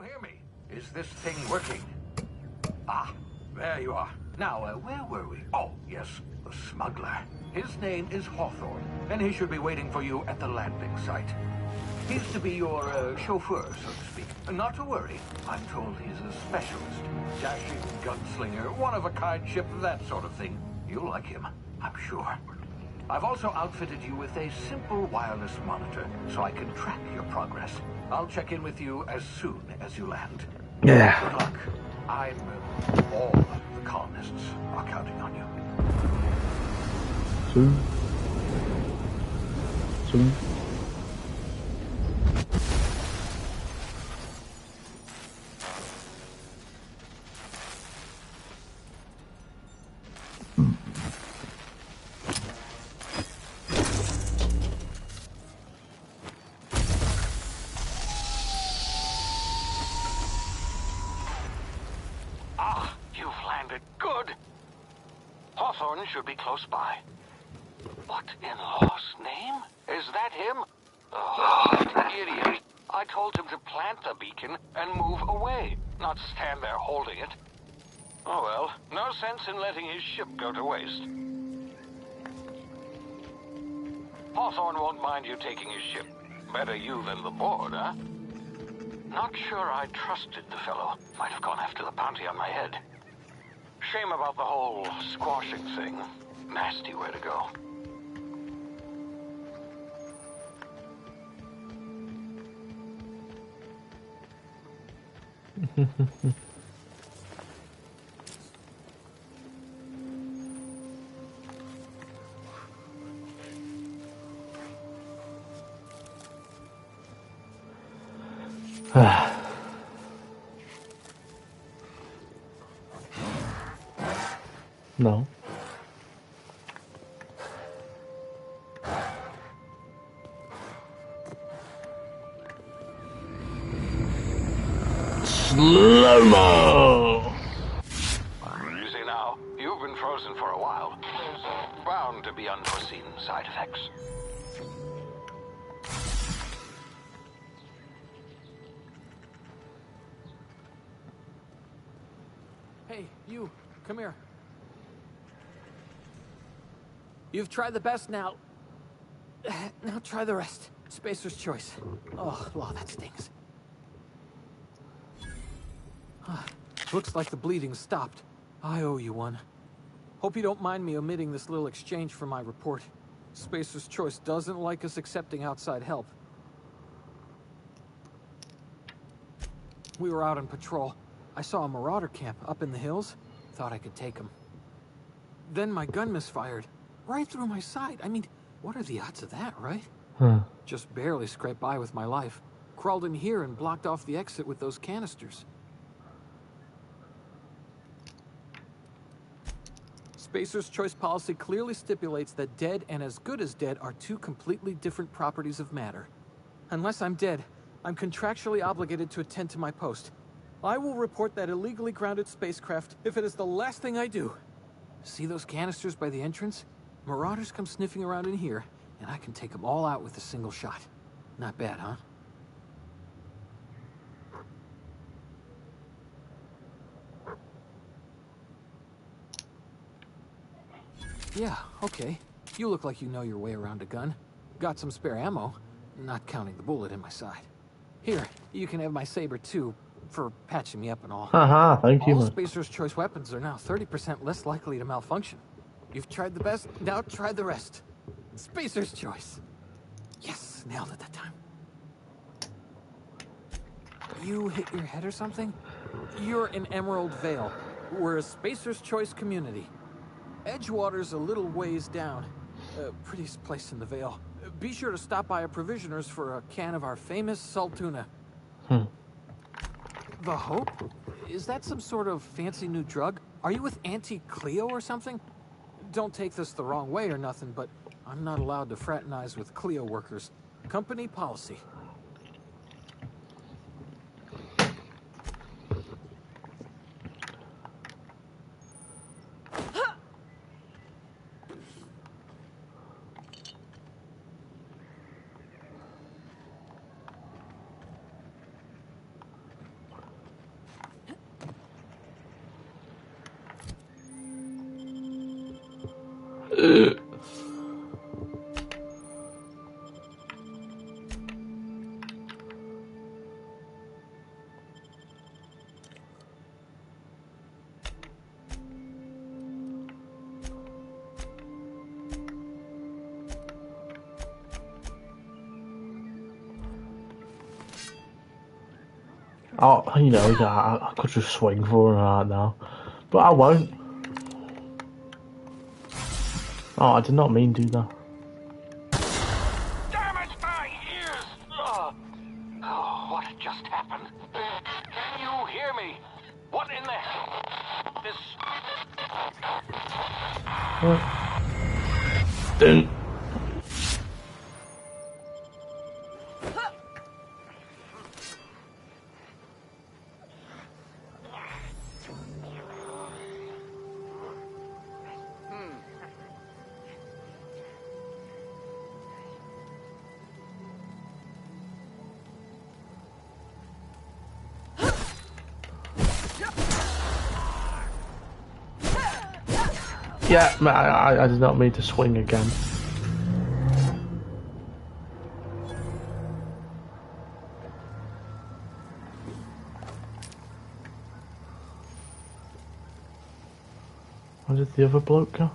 you hear me? Is this thing working? Ah, there you are. Now, where were we? Oh, yes, the smuggler. His name is Hawthorne, and he should be waiting for you at the landing site. He's to be your chauffeur, so to speak. Not to worry. I'm told he's a specialist. Dashing gunslinger, one-of-a-kind ship, that sort of thing. You'll like him, I'm sure. I've also outfitted you with a simple wireless monitor, so I can track your progress. I'll check in with you as soon as you land. Yeah. Good luck. All the colonists are counting on you. Soon. Hawthorne should be close by. What in law's name? Is that him? Oh, idiot. I told him to plant the beacon and move away, not stand there holding it. Oh well, no sense in letting his ship go to waste. Hawthorne won't mind you taking his ship. Better you than the board, huh? Not sure I trusted the fellow. Might have gone after the bounty on my head. Shame about the whole squashing thing. Nasty way to go. No. Slow-mo! You see now, you've been frozen for a while. There's bound to be unforeseen side effects. Hey, you, come here. You've tried the best now. Now try the rest. Spacer's choice. Oh, wow, that stings. Looks like the bleeding stopped. I owe you one. Hope you don't mind me omitting this little exchange from my report. Spacer's choice doesn't like us accepting outside help. We were out on patrol. I saw a marauder camp up in the hills. Thought I could take him. Then my gun misfired. Right through my side. I mean, what are the odds of that, right? Just barely scraped by with my life. Crawled in here and blocked off the exit with those canisters. Spacer's choice policy clearly stipulates that dead and as good as dead are two completely different properties of matter. Unless I'm dead, I'm contractually obligated to attend to my post. I will report that illegally grounded spacecraft if it is the last thing I do. See those canisters by the entrance? Marauders come sniffing around in here, and I can take them all out with a single shot. Not bad, huh? Yeah, okay. You look like you know your way around a gun. Got some spare ammo, not counting the bullet in my side. Here, you can have my saber too, for patching me up and all. Haha, thank you, All man. Spacer's choice weapons are now 30% less likely to malfunction. You've tried the best, now try the rest. Spacer's choice. Yes, nailed it that time. You hit your head or something? You're in Emerald Vale. We're a Spacer's choice community. Edgewater's a little ways down. Prettiest place in the Vale. Be sure to stop by a provisioner's for a can of our famous salt tuna. The Hope? Is that some sort of fancy new drug? Are you with Auntie Cleo or something? Don't take this the wrong way or nothing, but I'm not allowed to fraternize with Cleo workers. Company policy. Oh, you know, I could just swing for her right now, but I won't. Oh, I did not mean to do that. Damn it, my ears! Oh, what just happened? Can you hear me? What in the hell? This... Didn't. Yeah, I did not mean to swing again. Where did the other bloke go?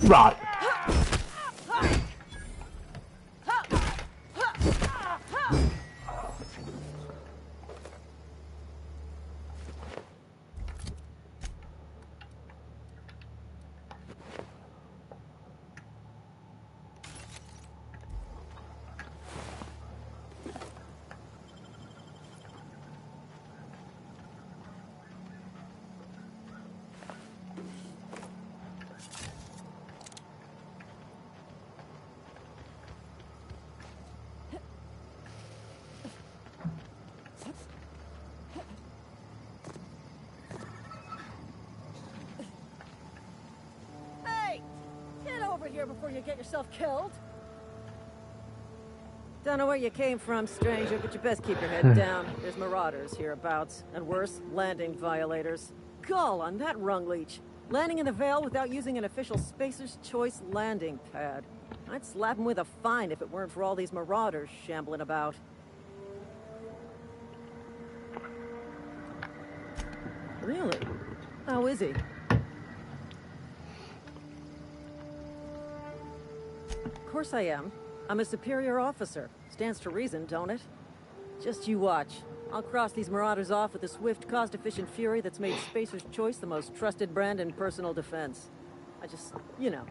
Right. Here before you get yourself killed. Don't know where you came from, stranger, but you best keep your head down. There's marauders hereabouts, and worse, landing violators. Gall on that rung leech. Landing in the Vale without using an official Spacer's Choice landing pad. I'd slap him with a fine if it weren't for all these marauders shambling about. Really? How is he? Of course I am. I'm a superior officer. Stands to reason, don't it? Just you watch. I'll cross these marauders off with a swift, cost-efficient fury that's made Spacer's Choice the most trusted brand in personal defense. I just, you know,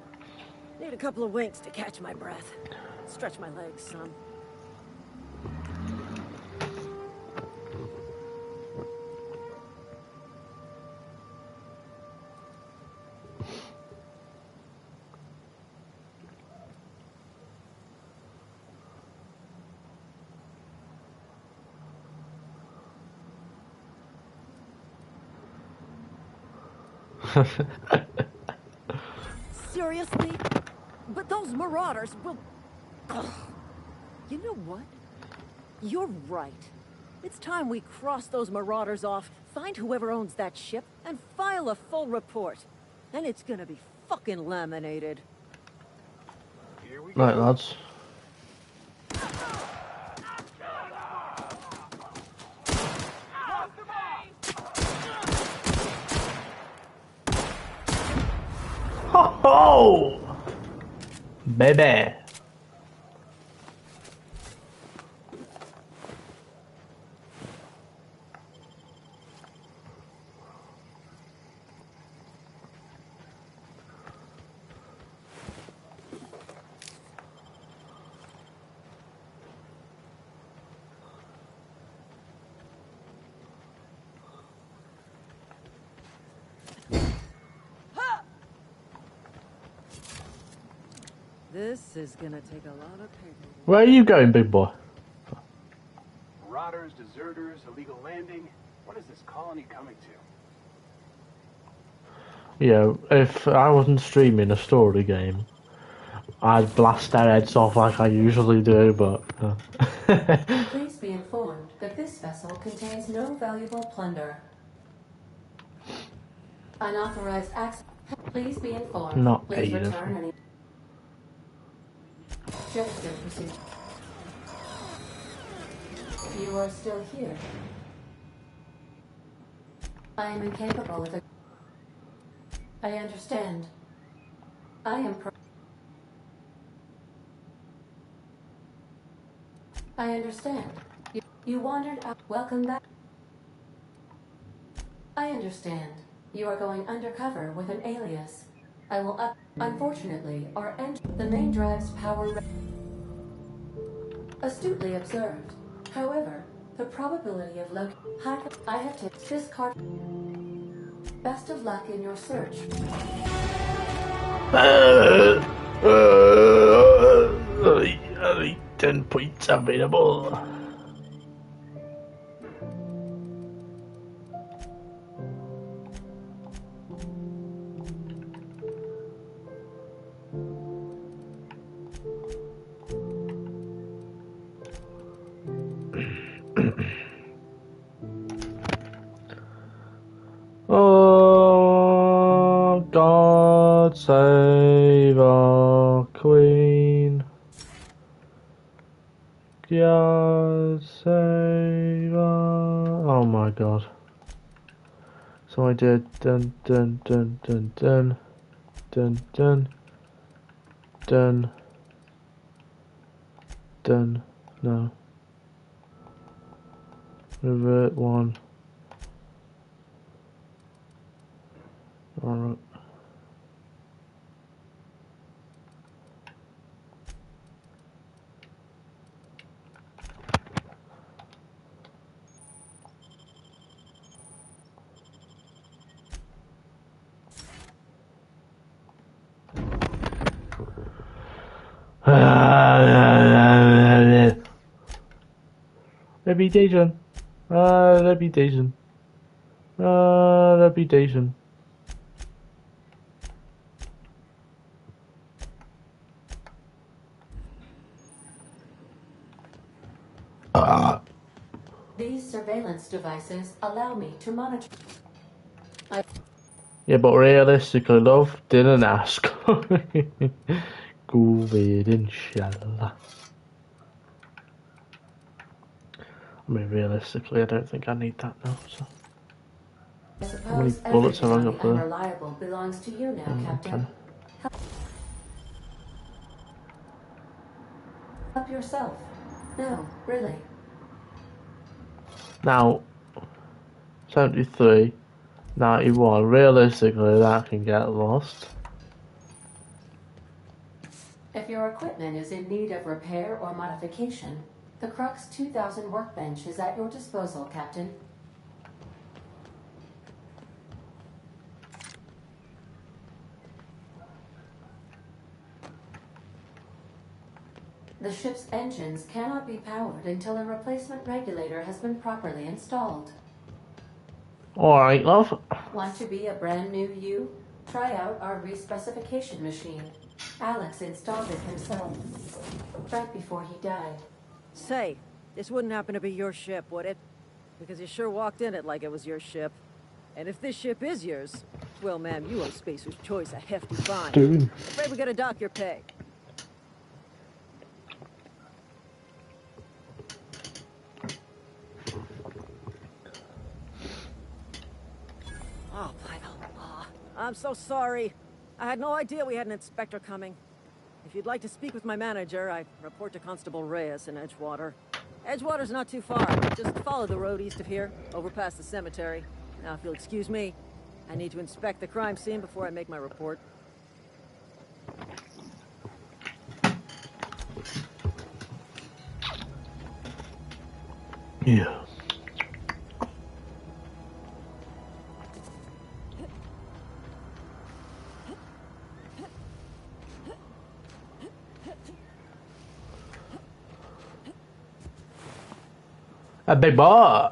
need a couple of winks to catch my breath. Stretch my legs some. Seriously? But those marauders will... Ugh. You know what? You're right. It's time we cross those marauders off, find whoever owns that ship, and file a full report. Then it's gonna be fucking laminated. Right, lads. baby. This is gonna take a lot of paper. Where are you going, big boy? Marauders, deserters, illegal landing. What is this colony coming to? Yeah, if I wasn't streaming a story game, I'd blast their heads off like I usually do, but... Please be informed that this vessel contains no valuable plunder. Unauthorized access. Please be informed. Not Please Ada. return any. Jettison procedure. You are still here. I am incapable of it. I understand. I am I understand. You wandered out. Welcome back. I understand. You are going undercover with an alias. I will up. Unfortunately, the main drive's power. Astutely observed. However, the probability of I have to discard. Best of luck in your search. 10 points available. Oh, God save our Queen. God save our... Oh my God. So I did dun dun dun dun dun dun dun dun dun. No. Revert one. Alright. Reputation. Reputation. Reputation. These surveillance devices allow me to monitor. Yeah, but realistically, love, didn't ask. Go with inshallah. I mean, realistically, I don't think I need that now, so. I How many suppose bullets have I everything got on the there? Unreliable belongs to you now, Captain. Help yourself. No, really. Now, 73, 91, realistically, that can get lost. If your equipment is in need of repair or modification, the Crux 2000 workbench is at your disposal, Captain. The ship's engines cannot be powered until a replacement regulator has been properly installed. Alright, love. Want to be a brand new you? Try out our respecification machine. Alex installed it himself, right before he died. Say, this wouldn't happen to be your ship, would it? Because you sure walked in it like it was your ship. And if this ship is yours, well, ma'am, you owe Spacer's Choice a hefty fine. Dude. Afraid we gotta dock your pay. Oh, I'm so sorry. I had no idea we had an inspector coming. If you'd like to speak with my manager, I report to Constable Reyes in Edgewater. Edgewater's not too far. Just follow the road east of here, over past the cemetery. Now, if you'll excuse me, I need to inspect the crime scene before I make my report. Yeah. A big boy.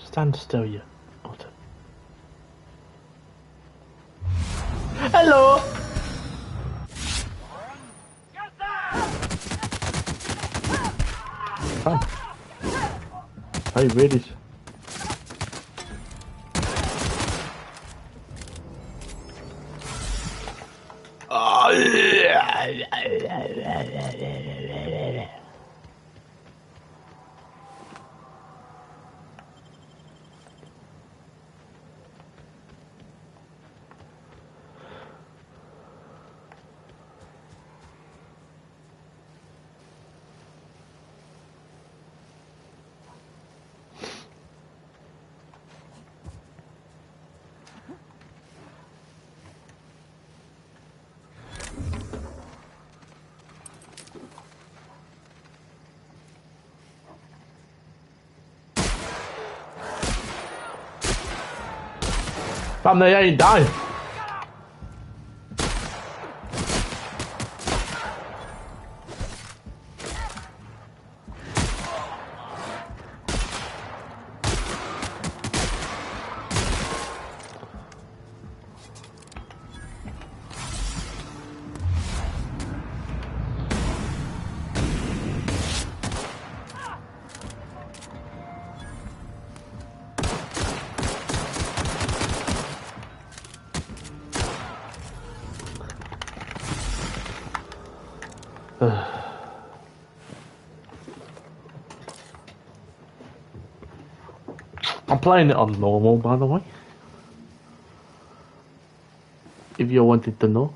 Stand still, you otter. Hello! Come. Hey, ready? Fam, they ain't dying. I'm playing it on normal, by the way. If you wanted to know.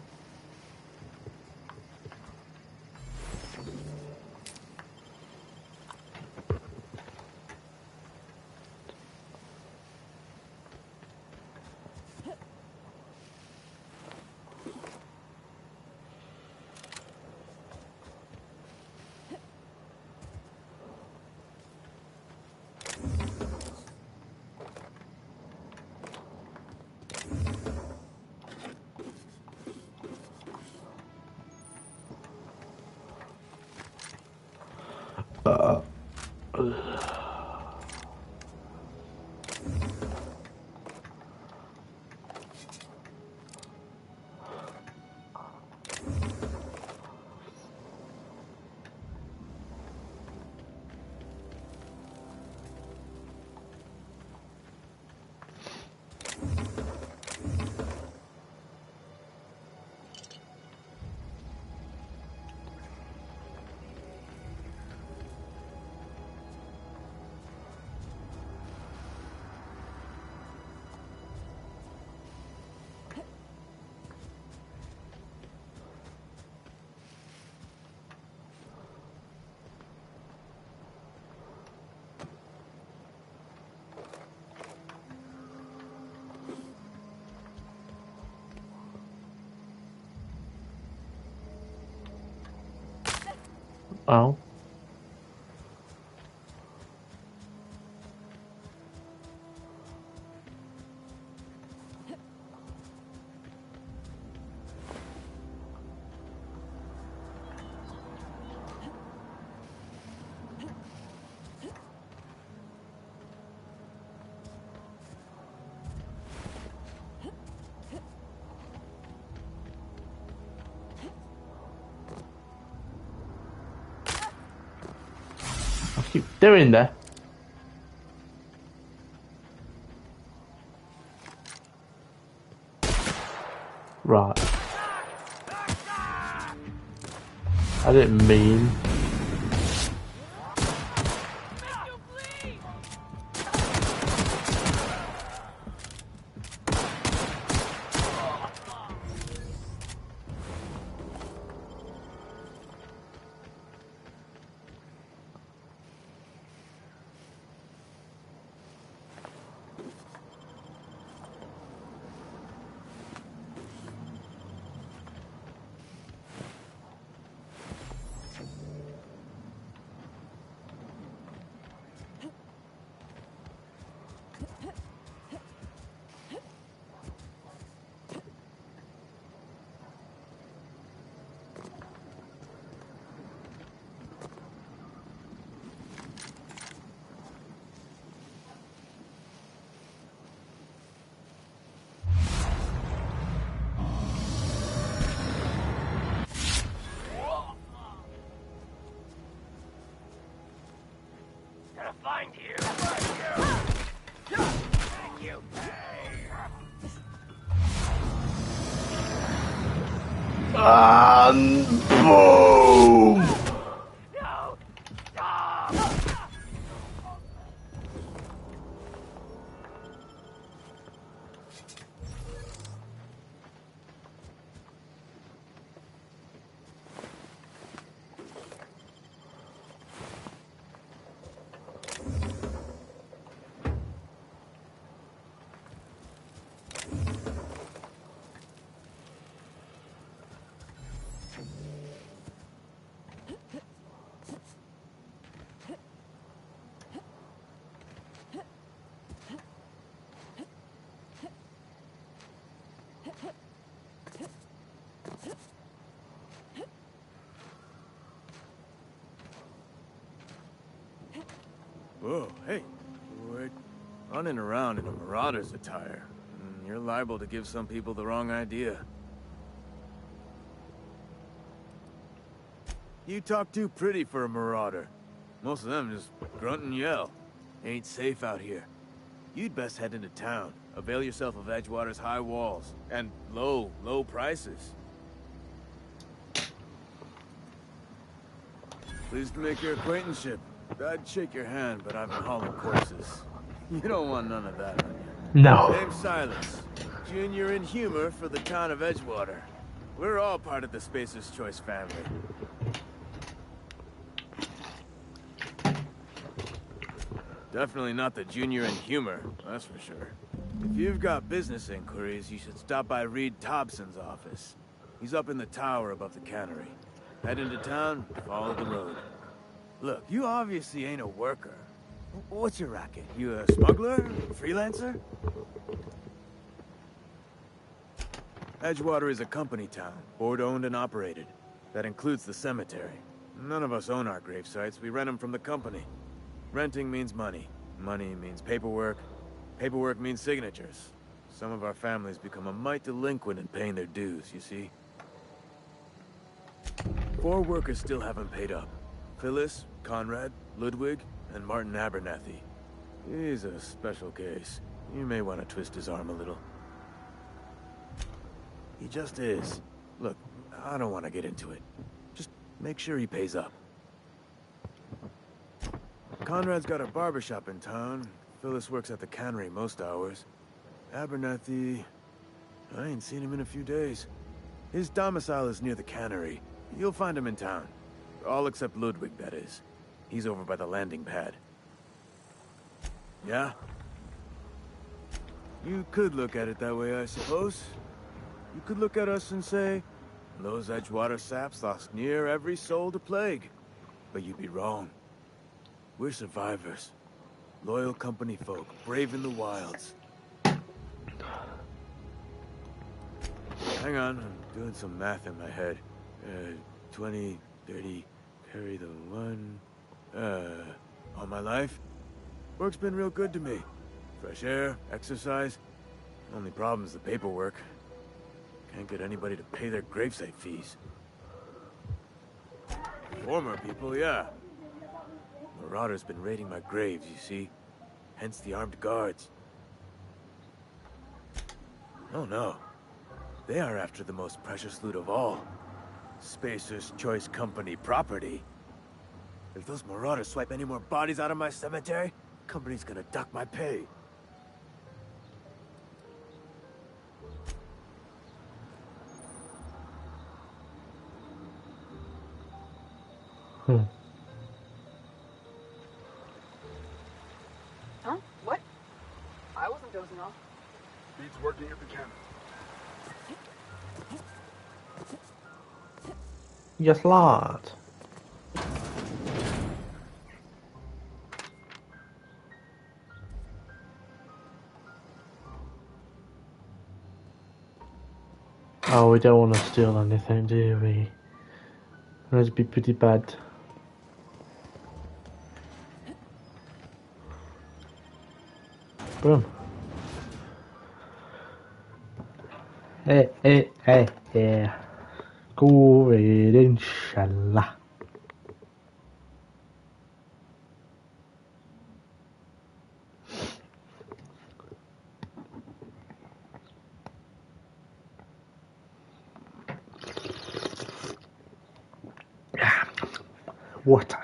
Oh. you doing there? Right. I didn't mean. Find you. Thank you. And boom! No. Stop. Whoa, hey. We're running around in a marauder's attire. You're liable to give some people the wrong idea. You talk too pretty for a marauder. Most of them just grunt and yell. Ain't safe out here. You'd best head into town. Avail yourself of Edgewater's high walls. And low prices. Pleased to make your acquaintanceship. I'd shake your hand, but I've been hauling corpses. You don't want none of that on you. No. Name's Silas. Junior in humor for the town of Edgewater. We're all part of the Spacer's Choice family. Definitely not the junior in humor, that's for sure. If you've got business inquiries, you should stop by Reed Thompson's office. He's up in the tower above the cannery. Head into town, follow the road. Look, you obviously ain't a worker. What's your racket? You a smuggler? Freelancer? Edgewater is a company town, board-owned and operated. That includes the cemetery. None of us own our grave sites, we rent them from the company. Renting means money. Money means paperwork. Paperwork means signatures. Some of our families become a mite delinquent in paying their dues, you see? 4 workers still haven't paid up. Phyllis, Conrad, Ludwig, and Martin Abernathy. He's a special case. You may want to twist his arm a little. He just is. Look, I don't want to get into it. Just make sure he pays up. Conrad's got a barbershop in town. Phyllis works at the cannery most hours. Abernathy... I ain't seen him in a few days. His domicile is near the cannery. You'll find him in town. All except Ludwig, that is. He's over by the landing pad. Yeah? You could look at it that way, I suppose. You could look at us and say, those Edgewater saps lost near every soul to plague. But you'd be wrong. We're survivors. Loyal company folk, braving the wilds. Hang on, I'm doing some math in my head. 20, 30, carry the 1... all my life? Work's been real good to me. Fresh air, exercise. Only problem's the paperwork. Can't get anybody to pay their gravesite fees. Former people, yeah. Marauders been raiding my graves, you see? Hence the armed guards. Oh no. They are after the most precious loot of all. Spacer's Choice Company property. If those Marauders swipe any more bodies out of my cemetery, company's gonna duck my pay. Huh? What? I wasn't dozing off. Needs working at the camera. Yes, lad. Oh, we don't want to steal anything, do we? That'd be pretty bad. Boom. Hey, hey, hey, hey. Go ahead, inshallah. Water.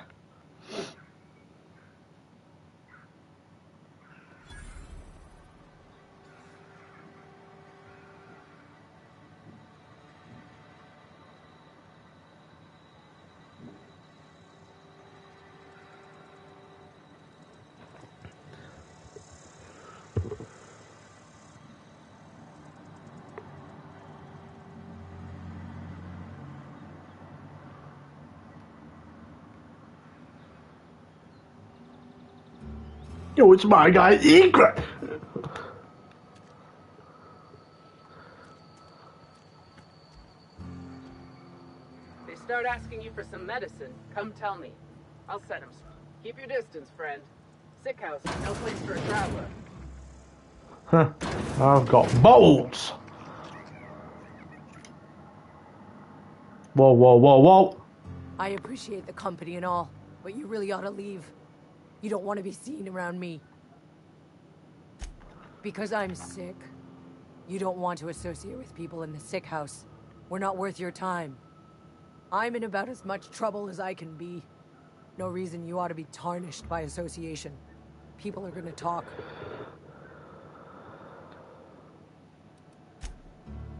Yo, it's my guy, Egret! They start asking you for some medicine, come tell me. I'll set them. Keep your distance, friend. Sick house, no place for a traveler. Huh. I've got bolts! Whoa, whoa, whoa, whoa! I appreciate the company and all, but you really ought to leave. You don't want to be seen around me. Because I'm sick. You don't want to associate with people in the sick house. We're not worth your time. I'm in about as much trouble as I can be. No reason you ought to be tarnished by association. People are gonna talk.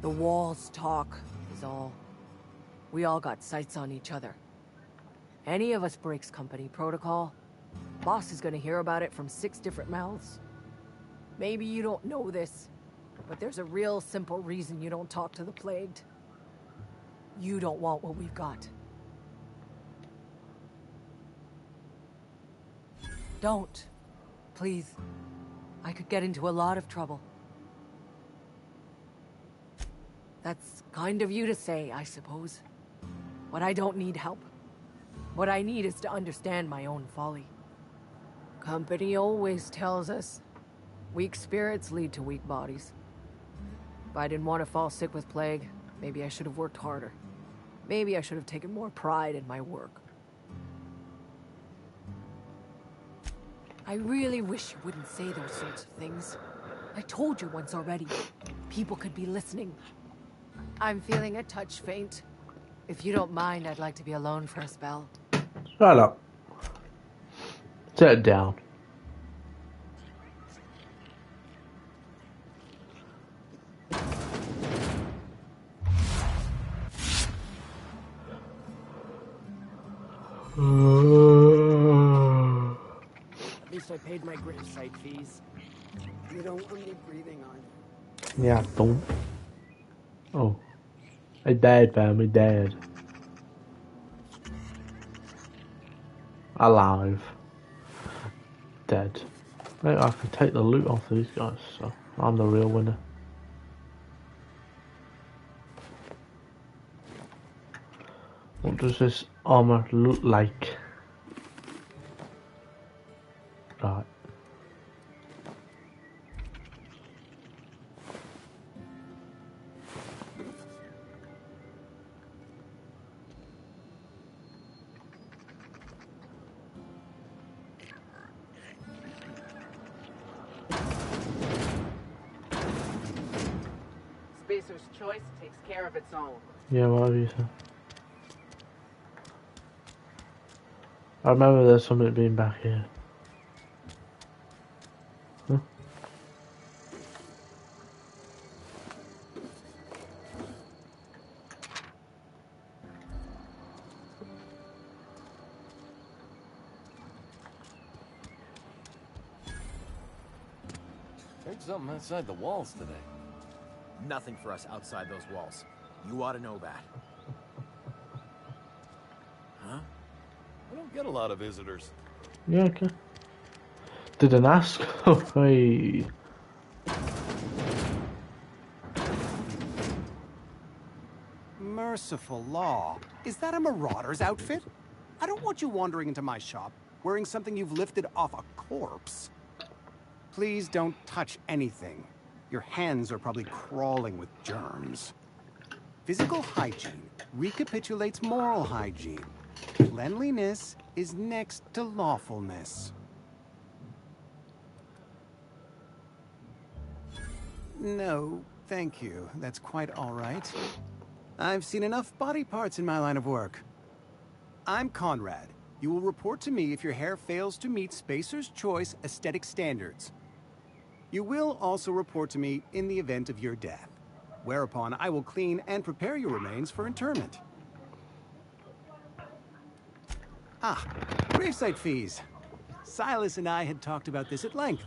The walls talk, is all. We all got sights on each other. Any of us breaks company protocol, boss is gonna hear about it from 6 different mouths. Maybe you don't know this, but there's a real simple reason you don't talk to the plagued. You don't want what we've got. Don't. Please. I could get into a lot of trouble. That's kind of you to say, I suppose. But I don't need help. What I need is to understand my own folly. Company always tells us weak spirits lead to weak bodies. If I didn't want to fall sick with plague, maybe I should have worked harder. Maybe I should have taken more pride in my work. I really wish you wouldn't say those sorts of things. I told you once already. People could be listening. I'm feeling a touch faint. If you don't mind, I'd like to be alone for a spell. Shut up. Sit down. At least I paid my gravesite fees. You don't want me breathing on you. Yeah, don't. Oh. I died, fam. I died. Alive. Dead. Right, I can take the loot off these guys, so I'm the real winner. What does this armor look like? Right. Spacer's Choice takes care of its own. Yeah, whatever you say. I remember there's something being back here. Huh? Heard something outside the walls today. Nothing for us outside those walls. You ought to know that. Huh? I don't get a lot of visitors. Yeah, okay. Didn't ask. Hey. Merciful law. Is that a marauder's outfit? I don't want you wandering into my shop wearing something you've lifted off a corpse. Please don't touch anything. Your hands are probably crawling with germs. Physical hygiene recapitulates moral hygiene. Cleanliness is next to lawfulness. No, thank you. That's quite all right. I've seen enough body parts in my line of work. I'm Conrad. You will report to me if your hair fails to meet Spacer's Choice aesthetic standards. You will also report to me in the event of your death, whereupon I will clean and prepare your remains for interment. Ah, gravesite fees. Silas and I had talked about this at length.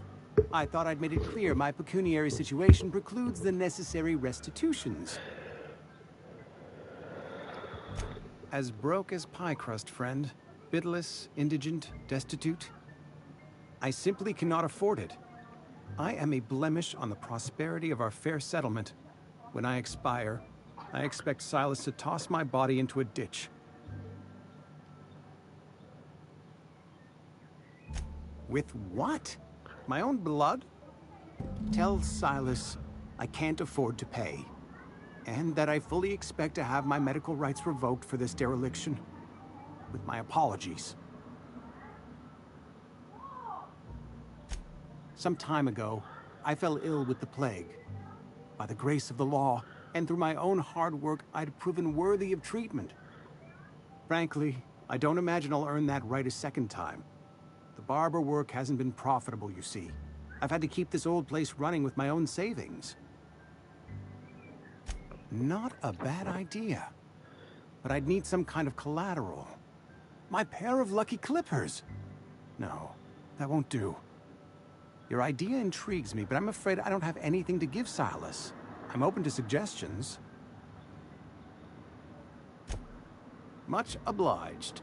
I thought I'd made it clear my pecuniary situation precludes the necessary restitutions. As broke as pie crust, friend. Bitless, indigent, destitute. I simply cannot afford it. I am a blemish on the prosperity of our fair settlement. When I expire, I expect Silas to toss my body into a ditch. With what? My own blood? Tell Silas I can't afford to pay, and that I fully expect to have my medical rights revoked for this dereliction. With my apologies. Some time ago, I fell ill with the plague. By the grace of the law, and through my own hard work, I'd proven worthy of treatment. Frankly, I don't imagine I'll earn that right a second time. The barber work hasn't been profitable, you see. I've had to keep this old place running with my own savings. Not a bad idea. But I'd need some kind of collateral. My pair of lucky clippers. No, that won't do. Your idea intrigues me, but I'm afraid I don't have anything to give Silas. I'm open to suggestions. Much obliged.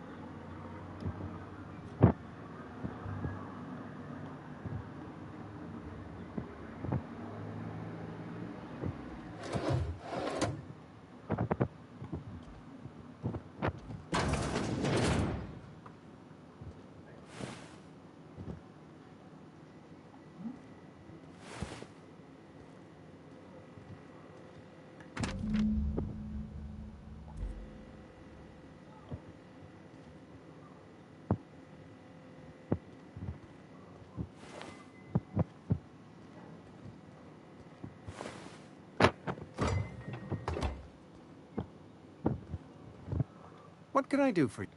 What can I do for you?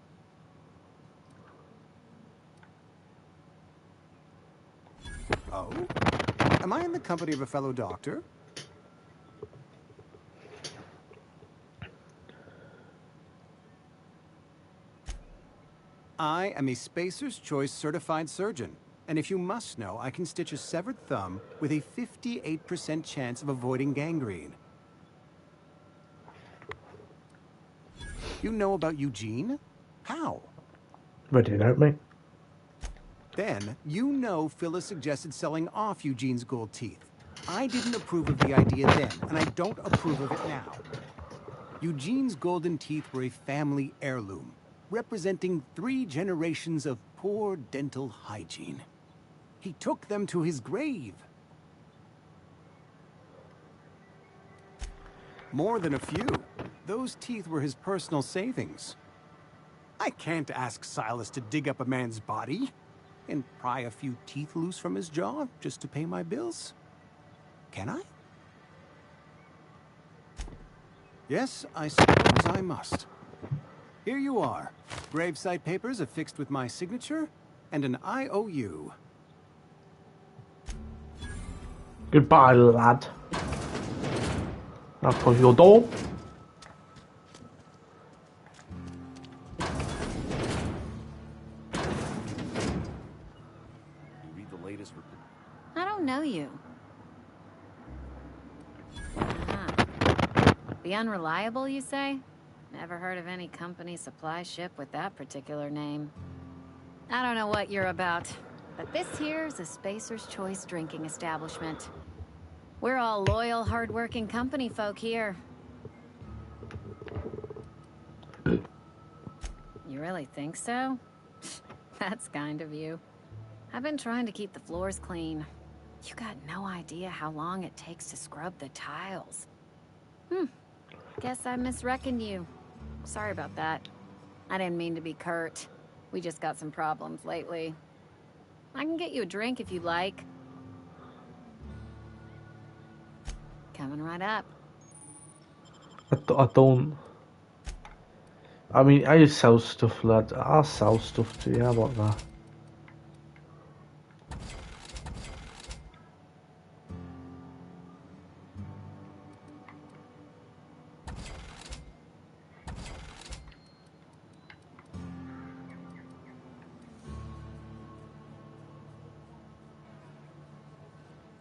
Oh? Am I in the company of a fellow doctor? I am a Spacer's Choice certified surgeon, and if you must know, I can stitch a severed thumb with a 58% chance of avoiding gangrene. You know about Eugene? How? Ready to help me? Then, you know Phyllis suggested selling off Eugene's gold teeth. I didn't approve of the idea then, and I don't approve of it now. Eugene's golden teeth were a family heirloom, representing 3 generations of poor dental hygiene. He took them to his grave. More than a few. Those teeth were his personal savings. I can't ask Silas to dig up a man's body and pry a few teeth loose from his jaw just to pay my bills. Can I? Yes, I suppose I must. Here you are. Gravesite papers affixed with my signature and an IOU. Goodbye, lad. I'll close your door. Read the latest report. I don't know you. The Unreliable, you say? Never heard of any company supply ship with that particular name. I don't know what you're about, but this here's a Spacer's Choice drinking establishment. We're all loyal, hard-working company folk here. You really think so? That's kind of you. I've been trying to keep the floors clean. You got no idea how long it takes to scrub the tiles. Guess I misreckoned you. Sorry about that. I didn't mean to be curt. We just got some problems lately. I can get you a drink if you'd like. Coming right up. I don't. I mean, I sell stuff, lad. I'll sell stuff to you. How about that?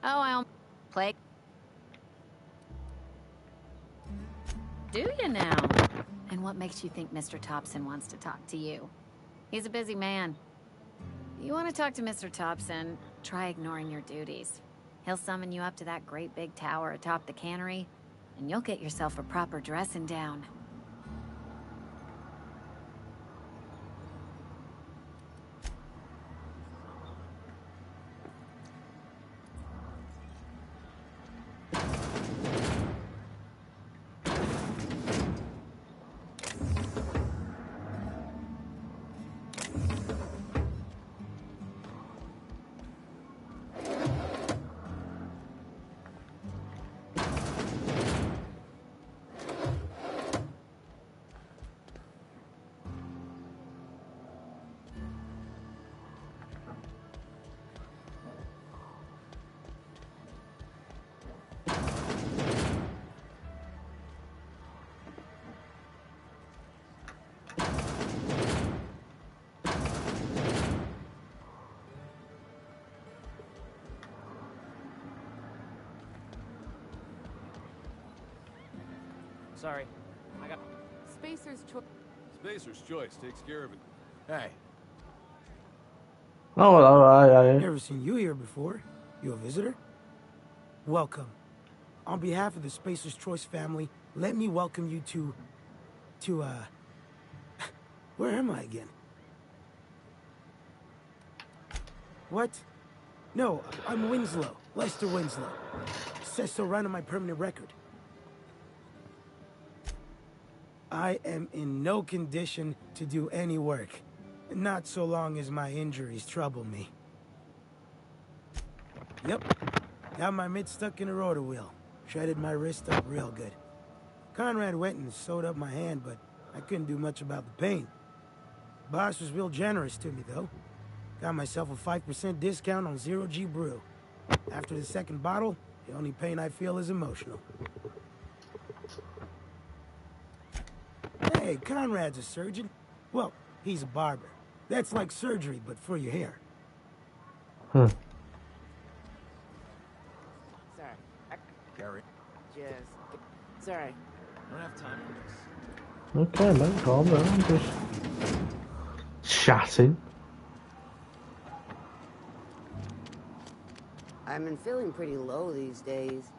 Oh, I'll play. Do you now? And what makes you think Mr. Thompson wants to talk to you? He's a busy man. You want to talk to Mr. Thompson, try ignoring your duties. He'll summon you up to that great big tower atop the cannery, and you'll get yourself a proper dressing down. Sorry. I got... Spacer's Choice. Spacer's Choice takes care of it. Hey. Oh, well, Never seen you here before. You a visitor? Welcome. On behalf of the Spacer's Choice family, let me welcome you to, where am I again? What? No, I'm Winslow. Lester Winslow. Says so right on my permanent record. I am in no condition to do any work. Not so long as my injuries trouble me. Yep. Got my mitt stuck in a rotor wheel. Shredded my wrist up real good. Conrad went and sewed up my hand, but I couldn't do much about the pain. Boss was real generous to me, though. Got myself a 5% discount on Zero G Brew. After the second bottle, the only pain I feel is emotional. Hey, Conrad's a surgeon. Well, he's a barber. That's like surgery, but for your hair. Huh. Sorry. Gary. Just... Sorry. I don't have time for this. Okay, man, calm down. Just chatting. I've been feeling pretty low these days.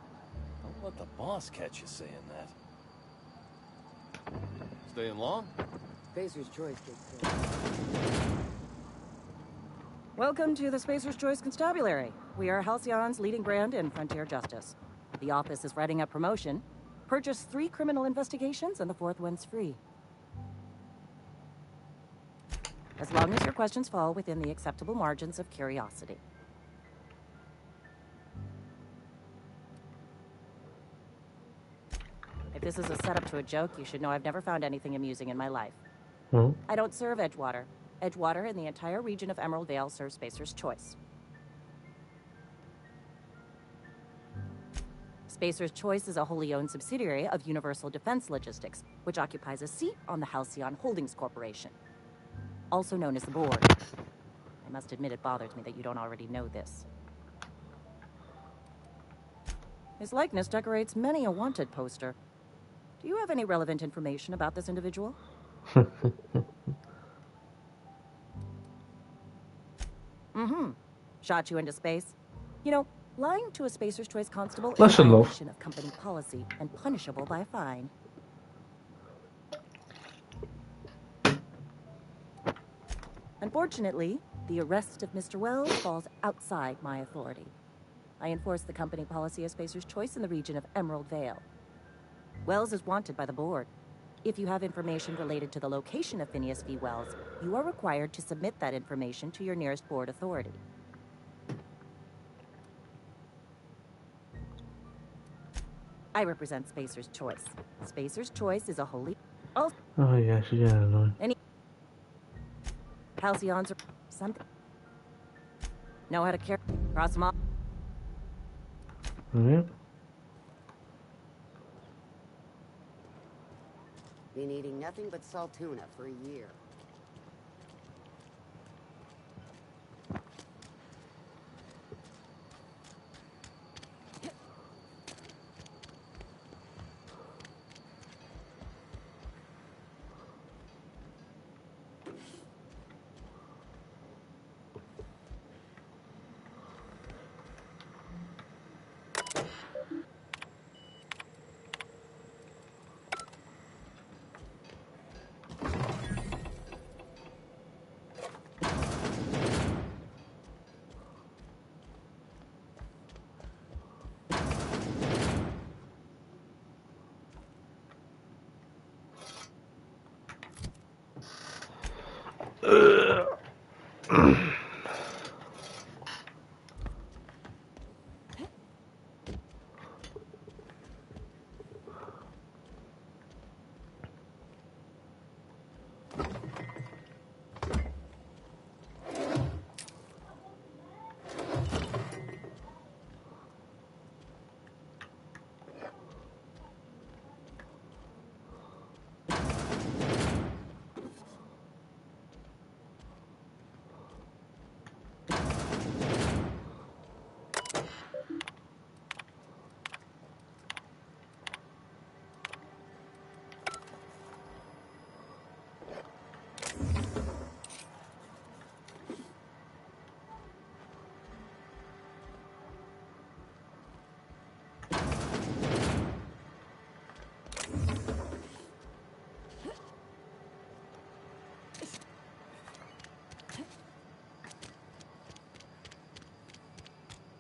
Don't let the boss catch you saying that. Staying long? Spacer's Choice takes care. Welcome to the Spacer's Choice Constabulary. We are Halcyon's leading brand in frontier justice. The office is writing up promotion. Purchase 3 criminal investigations and the 4th one's free. As long as your questions fall within the acceptable margins of curiosity. If this is a setup to a joke, you should know I've never found anything amusing in my life. Hmm? I don't serve Edgewater. Edgewater and the entire region of Emerald Vale serve Spacer's Choice. Spacer's Choice is a wholly owned subsidiary of Universal Defense Logistics, which occupies a seat on the Halcyon Holdings Corporation, also known as the Board. I must admit it bothers me that you don't already know this. His likeness decorates many a wanted poster. Do you have any relevant information about this individual? Mm-hmm. Shot you into space. You know, lying to a Spacer's Choice constable is a Listen, love. violation of company policy and punishable by a fine. Unfortunately, the arrest of Mr. Wells falls outside my authority. I enforce the company policy of Spacer's Choice in the region of Emerald Vale. Wells is wanted by the board. If you have information related to the location of Phineas V. Wells, you are required to submit that information to your nearest board authority. I represent Spacer's Choice. Spacer's Choice is a wholly... Oh yeah, she's getting annoying. Any... Halcyons or something. Know how to care... Cross them off. Yep. Been eating nothing but salt tuna for a year.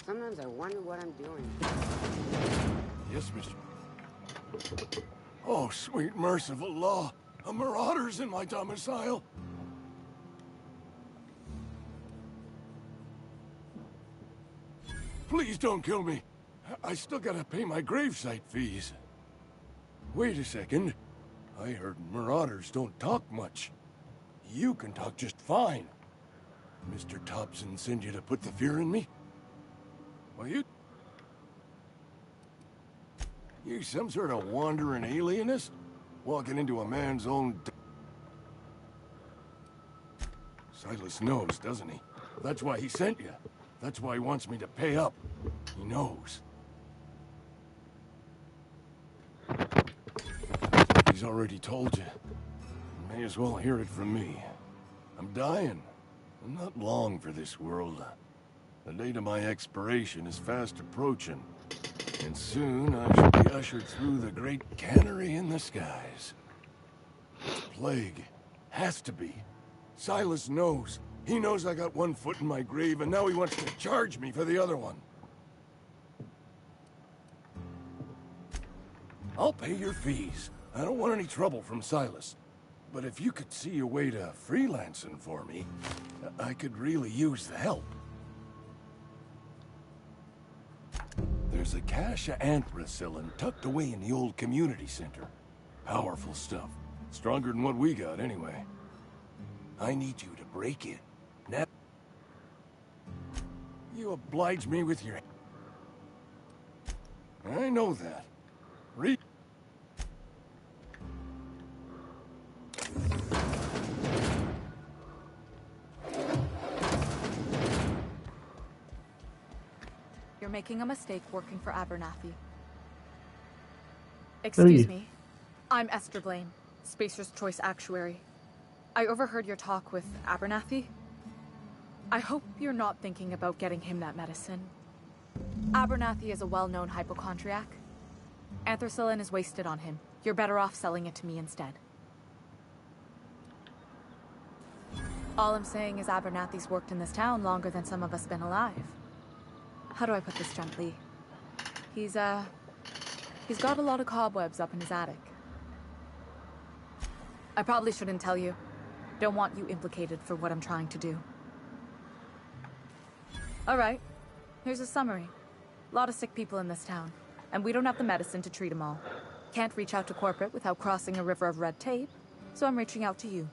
Sometimes I wonder what I'm doing. Yes, Mr. Oh, sweet merciful law. A marauder's in my domicile. Please don't kill me. I still gotta pay my gravesite fees. Wait a second. I heard marauders don't talk much. You can talk just fine. Mr. Thompson sent you to put the fear in me? Well, you some sort of wandering alienist? Walking into a man's own... Silas knows, doesn't he? That's why he sent you. That's why he wants me to pay up. He knows. He's already told you. May as well hear it from me. I'm dying. I'm not long for this world. The date of my expiration is fast approaching. And soon I shall be ushered through the great cannery in the skies. It's plague. Has to be. Silas knows. He knows I got one foot in my grave, and now he wants to charge me for the other one. I'll pay your fees. I don't want any trouble from Silas. But if you could see a way to freelancing for me, I could really use the help. There's There's a cache of anthracillin tucked away in the old community center. Powerful stuff. Stronger than what we got, anyway. I need you to break in. Now, you oblige me with your... I know that. Read... You're making a mistake working for Abernathy. Excuse me. I'm Esther Blaine, Spacer's Choice Actuary. I overheard your talk with Abernathy. I hope you're not thinking about getting him that medicine. Abernathy is a well-known hypochondriac. Anthracillin is wasted on him. You're better off selling it to me instead. All I'm saying is Abernathy's worked in this town longer than some of us been alive. How do I put this gently? He's got a lot of cobwebs up in his attic. I probably shouldn't tell you. Don't want you implicated for what I'm trying to do. Alright, here's a summary. A lot of sick people in this town, and we don't have the medicine to treat them all. Can't reach out to corporate without crossing a river of red tape, so I'm reaching out to you.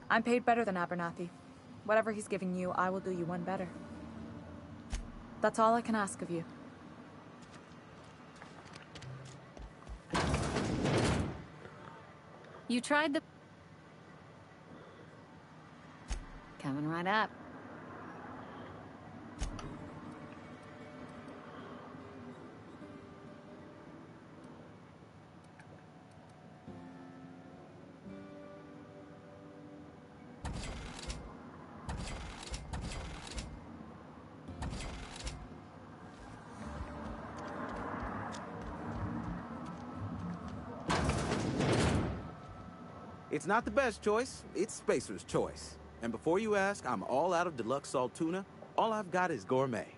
I'm paid better than Abernathy. Whatever he's giving you, I will do you one better. That's all I can ask of you. You tried the... Coming right up. It's not the best choice, it's Spacer's choice. And before you ask, I'm all out of deluxe salt tuna. All I've got is gourmet.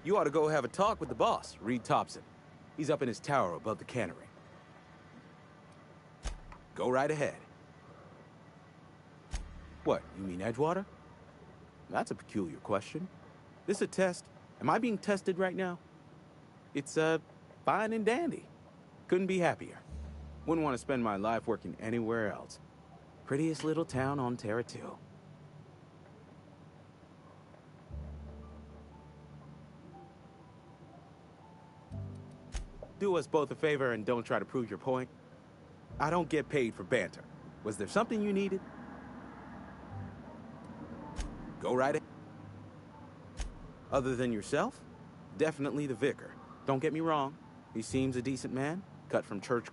You ought to go have a talk with the boss, Reed Thompson. He's up in his tower above the cannery. Go right ahead. What, you mean Edgewater? That's a peculiar question. This a test? Am I being tested right now? It's, fine and dandy. Couldn't be happier. Wouldn't want to spend my life working anywhere else. Prettiest little town on Terra 2. Do us both a favor and don't try to prove your point. I don't get paid for banter. Was there something you needed? Go right ahead. Other than yourself? Definitely the vicar. Don't get me wrong. He seems a decent man, cut from church.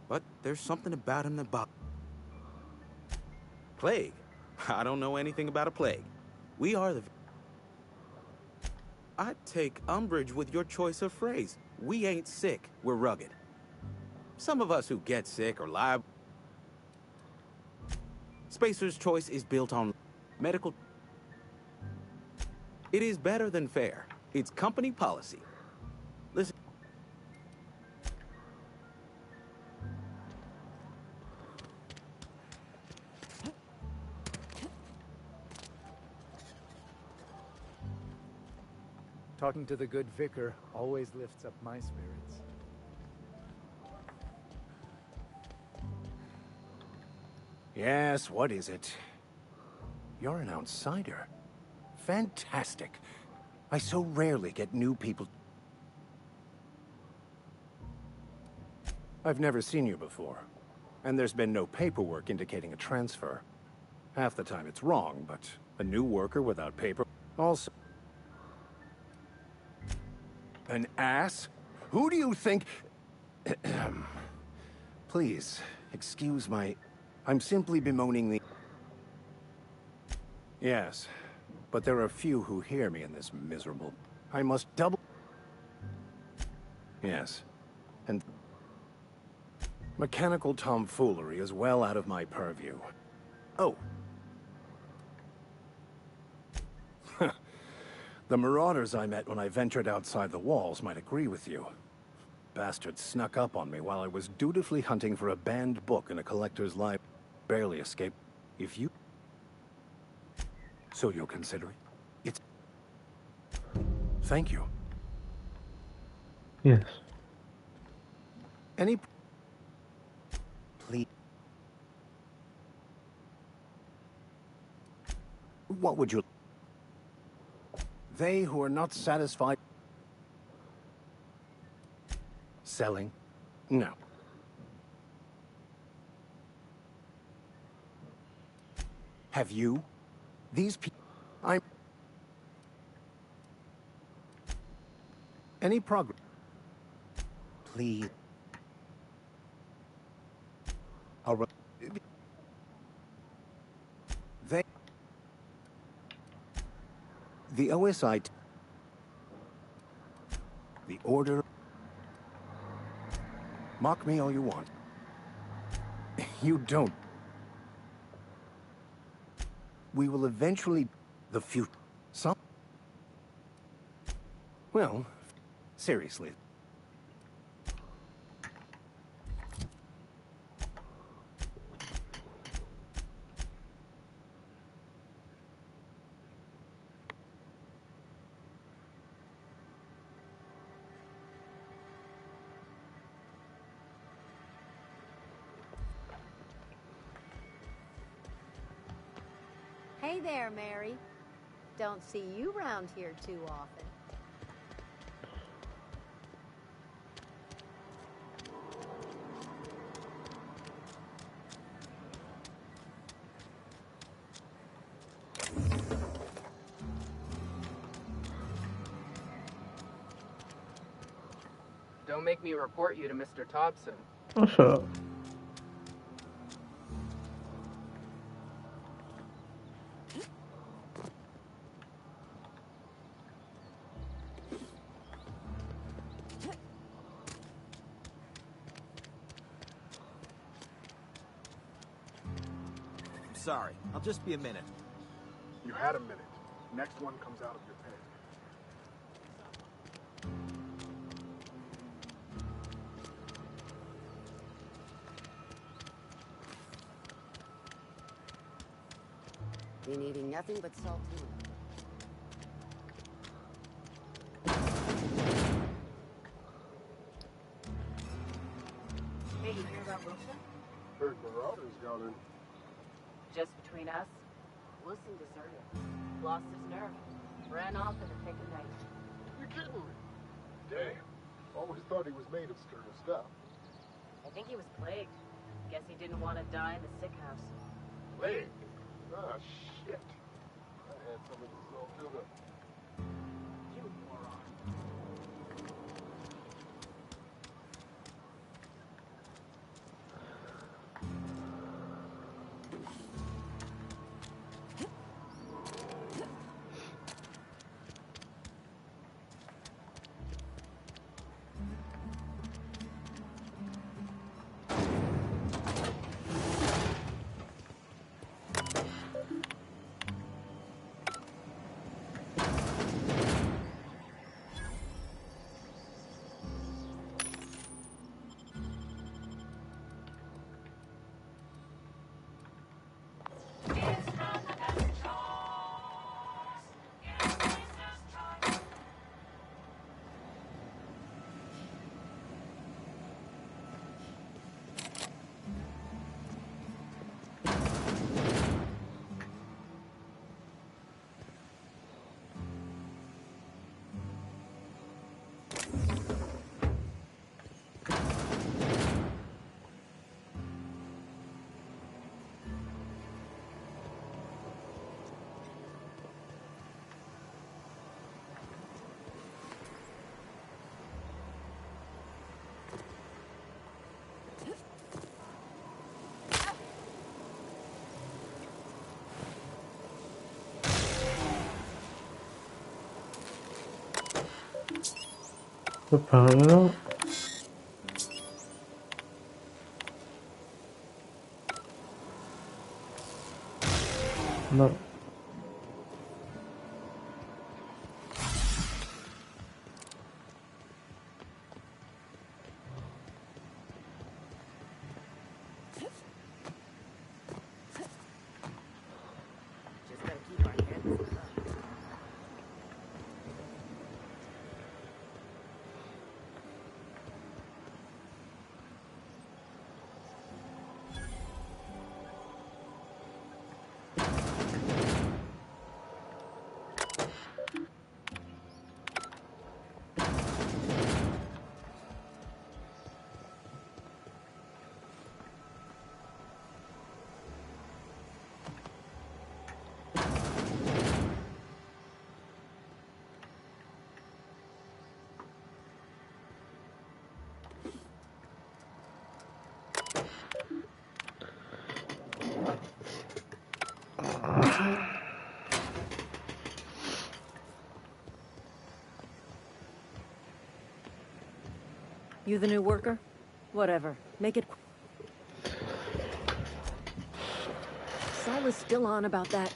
But there's something about him that Plague? I don't know anything about a plague. We are the... I take umbrage with your choice of phrase. We ain't sick, we're rugged. Some of us who get sick are liable. Spacer's Choice is built on medical... It is better than fair. It's company policy. Listen... Talking to the good vicar always lifts up my spirits. Yes, what is it? You're an outsider. Fantastic. I so rarely get new people. I've never seen you before, and there's been no paperwork indicating a transfer. Half the time it's wrong, but a new worker without paper... Also... An ass? Who do you think... Please, excuse my... I'm simply bemoaning the... Yes, but there are few who hear me in this miserable... I must double... Yes, and... Mechanical tomfoolery is well out of my purview. Oh. The marauders I met when I ventured outside the walls might agree with you. Bastards snuck up on me while I was dutifully hunting for a banned book in a collector's library. Barely escaped. If you... So you'll consider it? It's... Thank you. Yes. Any... Please. What would you... They who are not satisfied... Selling? No. Have you? These people... I'm... Any progress? Please. They... The OSI... The Order... Mock me all you want. You don't. We will eventually... The future... Some... Well, seriously. Hey there, Mary. Don't see you round here too often. Don't make me report you to Mr. Thompson. Oh, shut up. Sorry, I'll just be a minute. You had a minute. Next one comes out of your pay. Been eating nothing but salt tuna. Hey, you hear about Wilson? Heard Marauders got in. Just between us, Wilson deserted. Lost his nerve. Ran off in the pick of night. You're kidding me. Damn. Always thought he was made of sterner stuff. I think he was plagued. Guess he didn't want to die in the sick house. Plague? Ah, shit. I had some of this salt tuna. You moron. Apparently not. No. Just gotta keep our heads You the new worker? Whatever. Make it... Silas still on about that.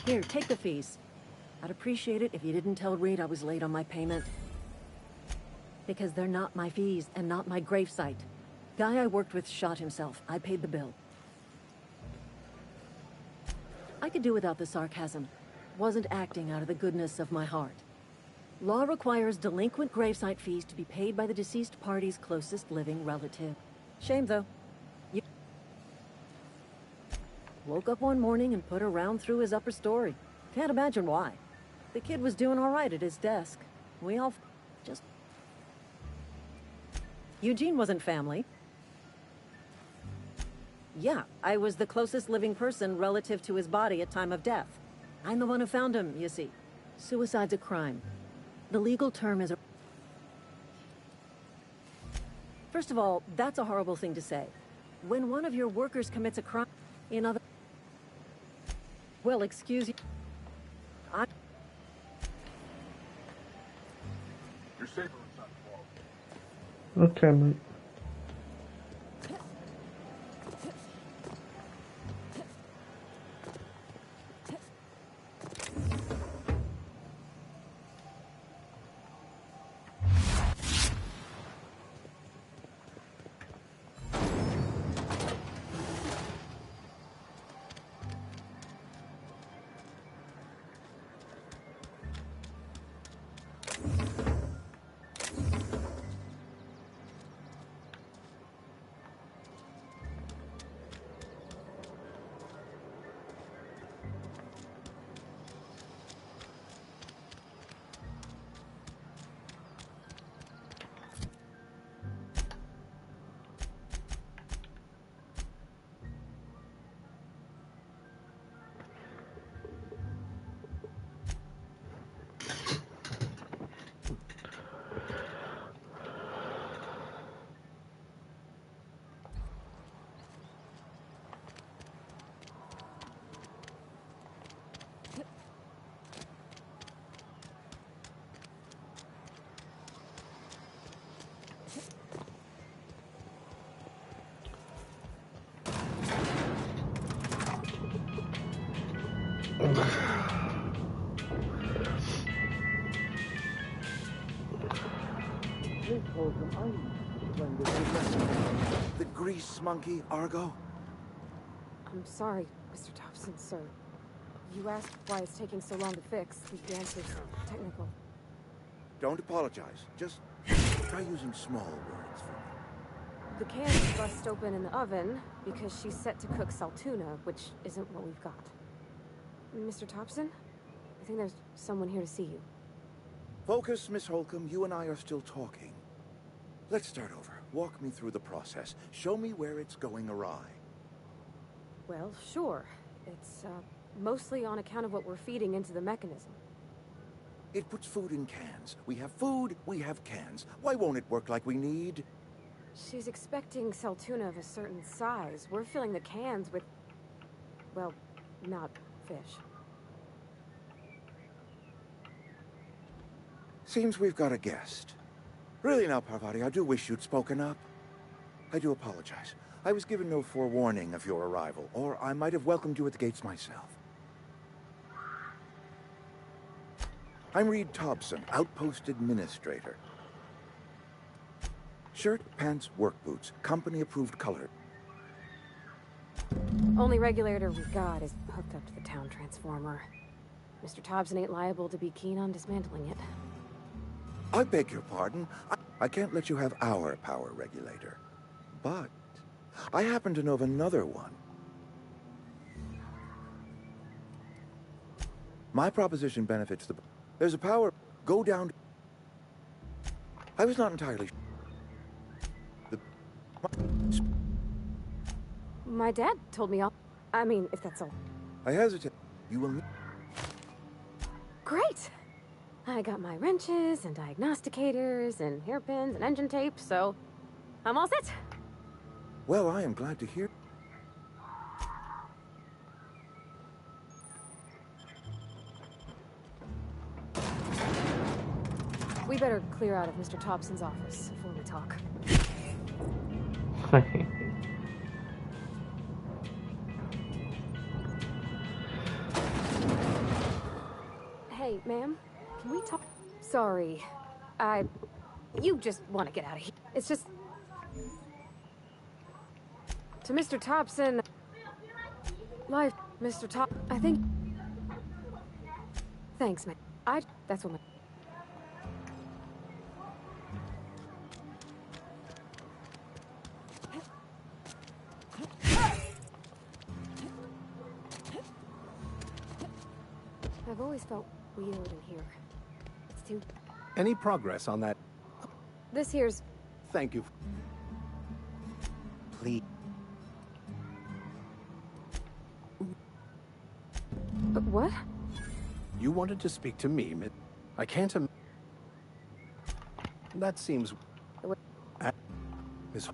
Here, take the fees. I'd appreciate it if you didn't tell Reed I was late on my payment. Because they're not my fees and not my gravesite. Guy I worked with shot himself. I paid the bill. I could do without the sarcasm. Wasn't acting out of the goodness of my heart. Law requires delinquent gravesite fees to be paid by the deceased party's closest living relative. Shame, though. You woke up one morning and put a round through his upper story. Can't imagine why. The kid was doing all right at his desk. We all just... Eugene wasn't family. Yeah, I was the closest living person relative to his body at time of death. I'm the one who found him, you see. Suicide's a crime. The legal term is a... First of all, that's a horrible thing to say. When one of your workers commits a crime, in other... Well, excuse you... You're safer inside the wall. Okay, mate. The grease monkey, Argo? I'm sorry, Mr. Thompson, sir. You asked why it's taking so long to fix. The answer's technical. Don't apologize. Just try using small words for me. The can's bust open in the oven because she's set to cook saltuna, which isn't what we've got. Mr. Thompson? I think there's someone here to see you. Focus, Miss Holcomb. You and I are still talking. Let's start over. Walk me through the process. Show me where it's going awry. Well, sure. It's, mostly on account of what we're feeding into the mechanism. It puts food in cans. We have food, we have cans. Why won't it work like we need? She's expecting saltuna of a certain size. We're filling the cans with... well, not fish. Seems we've got a guest. Really now, Parvati, I do wish you'd spoken up. I do apologize. I was given no forewarning of your arrival, or I might have welcomed you at the gates myself. I'm Reed Thompson, Outpost Administrator. Shirt, pants, work boots, company-approved color. Only regulator we got is hooked up to the town transformer. Mr. Thompson ain't liable to be keen on dismantling it. I beg your pardon. I can't let you have our power regulator. But I happen to know of another one. My proposition benefits the... There's a power... Go down... I was not entirely... My dad told me all... I mean, if that's all. I hesitate. You will... Great! I got my wrenches and diagnosticators and hairpins and engine tape, so I'm all set. Well, I am glad to hear... We better clear out of Mr. Thompson's office before we talk. Hey, ma'am, can we talk? Sorry, you just want to get out of here. It's just... To Mr. Thompson... Life, Mr. Top... I think... Thanks, man. That's what my... I've always felt weird in here. It's too... Any progress on that? This here's... Thank you. Please. But what? You wanted to speak to me, Miss... I can't That seems... Miss...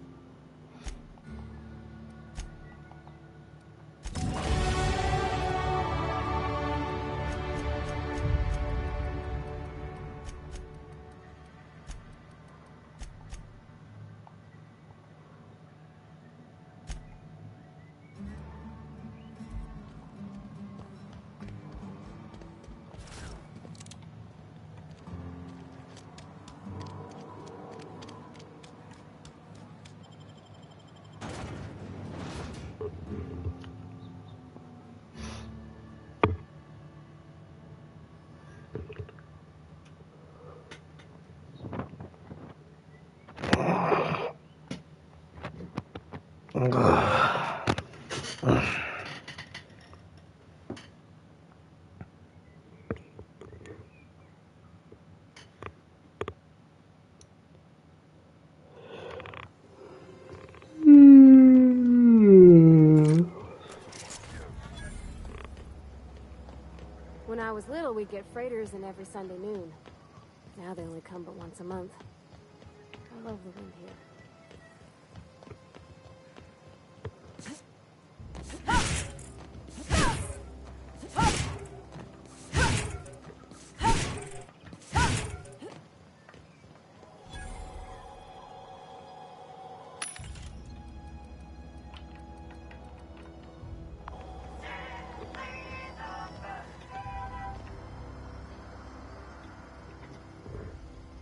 When I was little, we'd get freighters in every Sunday noon. Now they only come but once a month. I love the wind here.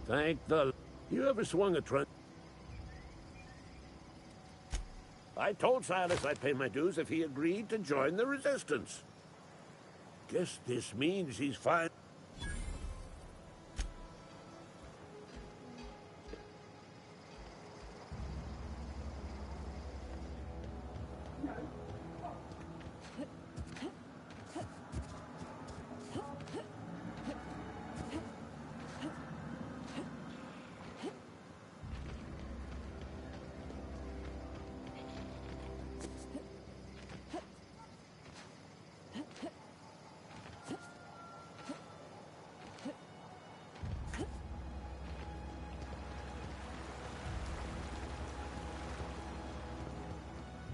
Thank the... You ever swung a trunk? I told Silas I'd pay my dues if he agreed to join the resistance. Guess this means he's fine.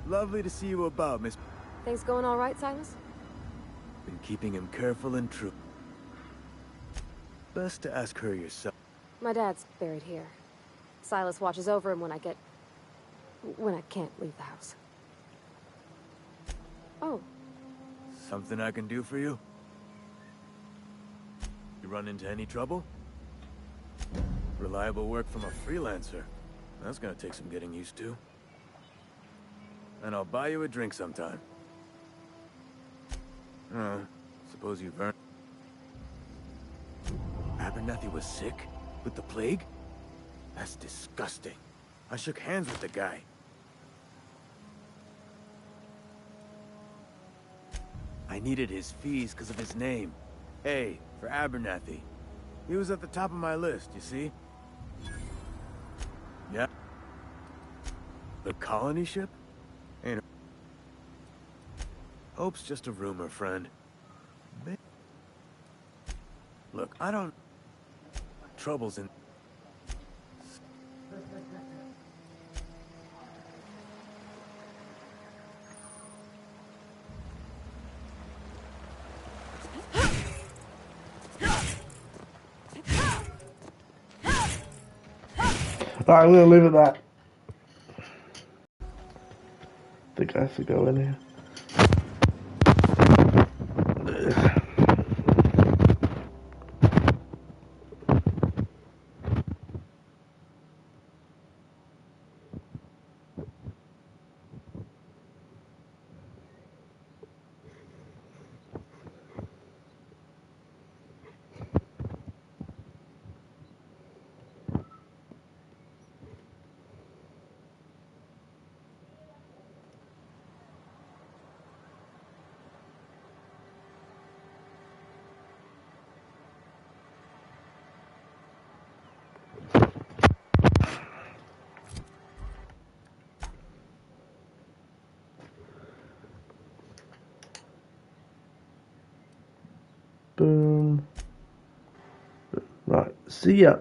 Lovely to see you about, Miss... Things going all right, Silas? Been keeping him careful and true. Best to ask her yourself. My dad's buried here. Silas watches over him when I can't leave the house. Oh. Something I can do for you? You run into any trouble? Reliable work from a freelancer. That's gonna take some getting used to. And I'll buy you a drink sometime. Suppose you've earned... Abernathy was sick? With the plague? That's disgusting. I shook hands with the guy. I needed his fees because of his name. A, for Abernathy. He was at the top of my list, you see? Yeah. The colony ship? Ain't... Hope's just a rumor, friend. Look, I don't... Trouble's in... Right, I'm gonna leave it at that. I think I have to go in here. Boom. Right, see ya.